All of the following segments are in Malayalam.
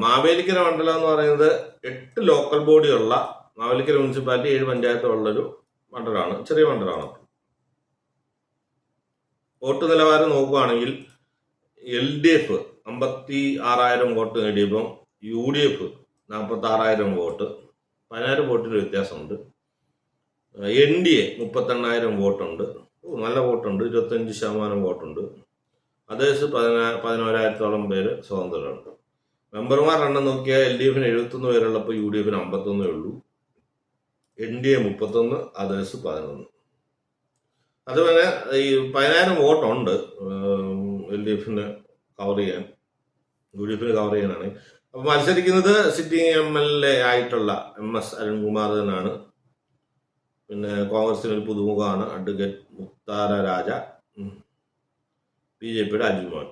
മാവേലിക്കര മണ്ഡലം എന്ന് പറയുന്നത് 8 ലോക്കൽ ബോഡിയുള്ള മാവേലിക്കര മുനിസിപ്പാലിറ്റി 7 പഞ്ചായത്തുള്ളൊരു മണ്ഡലമാണ്, ചെറിയ മണ്ഡലമാണ്. വോട്ട് നിലവാരം നോക്കുകയാണെങ്കിൽ LDF 56,000 വോട്ട് നേടിയപ്പം UDF 46,000 വോട്ട്, 10,000 വോട്ടിന് വ്യത്യാസമുണ്ട്. NDA 38,000 വോട്ടുണ്ട്, നല്ല വോട്ടുണ്ട്, 25% വോട്ടുണ്ട്. അതേഴ്സ് 11,000-ഓളം പേര് സ്വതന്ത്രരുണ്ട്. മെമ്പർമാർ എണ്ണം നോക്കിയാൽ LDF 71 പേരുള്ളപ്പോൾ UDF 51 ഉള്ളൂ, NDA 31, അതേഴ്സ് 11. അതുപോലെ ഈ 10,000 വോട്ടുണ്ട് LDF കവർ ചെയ്യാൻ, UDF കവർ ചെയ്യാനാണ്. അപ്പോൾ മത്സരിക്കുന്നത് സിറ്റിംഗ് MLA ആയിട്ടുള്ള MS അരുൺകുമാർ തന്നെയാണ്. പിന്നെ കോൺഗ്രസിന് ഒരു പുതുമുഖമാണ് അഡ്വക്കേറ്റ് മുക്താര രാജ, BJPയുടെ അജിമോൻ.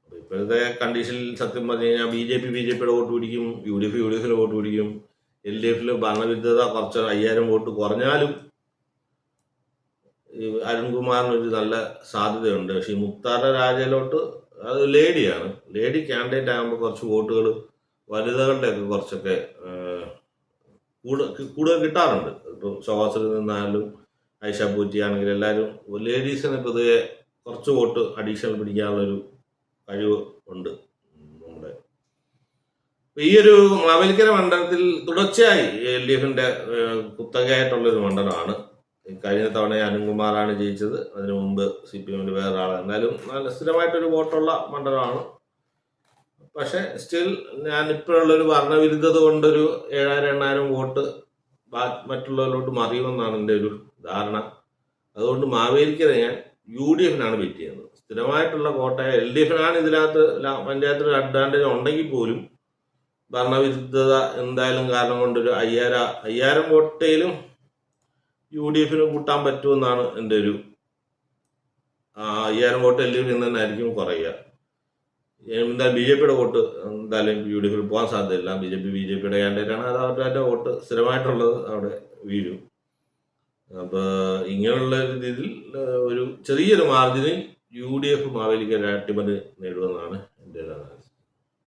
അപ്പോൾ ഇപ്പോഴത്തെ കണ്ടീഷനിൽ സത്യം പറഞ്ഞു കഴിഞ്ഞാൽ BJPയുടെ വോട്ട് പിടിക്കും, UDFയുടെ വോട്ട് പിടിക്കും. LDFിൽ ഭരണവിരുദ്ധത കുറച്ച് 5,000 വോട്ട് കുറഞ്ഞാലും ഈ അരുൺകുമാറിനൊരു നല്ല സാധ്യതയുണ്ട്. പക്ഷേ ഈ മുക്താര രാജയിലോട്ട് അത് ലേഡിയാണ്, ലേഡി കാൻഡിഡേറ്റ് ആകുമ്പോൾ കുറച്ച് വോട്ടുകൾ വനിതകളുടെയൊക്കെ കുറച്ചൊക്കെ കൂടുതൽ കിട്ടാറുണ്ട്. ഇപ്പം ശോഭാസിൽ നിന്നായാലും ഐഷ പൂറ്റി ആണെങ്കിലും എല്ലാവരും ലേഡീസിനെ പൊതുവെ കുറച്ച് വോട്ട് അഡീഷണൽ പിടിക്കാനുള്ളൊരു കഴിവ് ഉണ്ട് നമ്മുടെ. ഈ ഒരു മാവേലിക്കര മണ്ഡലത്തിൽ തുടർച്ചയായി LDFിന്റെ കുത്തകയായിട്ടുള്ളൊരു മണ്ഡലമാണ്. കഴിഞ്ഞ തവണ അരുൺകുമാറാണ് ജയിച്ചത്, അതിനു മുമ്പ് CPMന്റെ വേറൊരാൾ. എന്നാലും നല്ല സ്ഥിരമായിട്ടൊരു വോട്ടുള്ള മണ്ഡലമാണ്. പക്ഷെ സ്റ്റിൽ ഞാൻ ഇപ്പോഴുള്ളൊരു ഭരണവിരുദ്ധത കൊണ്ടൊരു 7,000-8,000 വോട്ട് മറ്റുള്ളവരിലോട്ട് മറിയുമെന്നാണ് എൻ്റെ ഒരു ധാരണ. അതുകൊണ്ട് മാവേലിക്കര ഞാൻ UDFിനാണ് ബെറ്റ് ചെയ്യുന്നത്. സ്ഥിരമായിട്ടുള്ള കോട്ടയ LDFിനാണ് ഇതിനകത്ത് പഞ്ചായത്തിൽ അഡ്വാൻറ്റേജ് ഉണ്ടെങ്കിൽ പോലും ഭരണവിരുദ്ധത എന്തായാലും കാരണം കൊണ്ടൊരു 5,000 വോട്ടേലും UDFിന് കൂട്ടാൻ പറ്റുമെന്നാണ് എൻ്റെ ഒരു 5,000 വോട്ട് LDFിൽ നിന്ന് തന്നെ ആയിരിക്കും കുറയുക. എന്തായാലും BJPയുടെ വോട്ട് എന്തായാലും UDFിൽ പോകാൻ സാധ്യതയില്ല. BJPയുടെ കാൻഡിഡേറ്റാണ്, അത് അവരുടെ വോട്ട് സ്ഥിരമായിട്ടുള്ളത് അവിടെ വീഴും. അപ്പോൾ ഇങ്ങനെയുള്ള രീതിയിൽ ഒരു ചെറിയൊരു മാർജിനിൽ UDF മാവേലിക്കര അട്ടിമറി നേടുക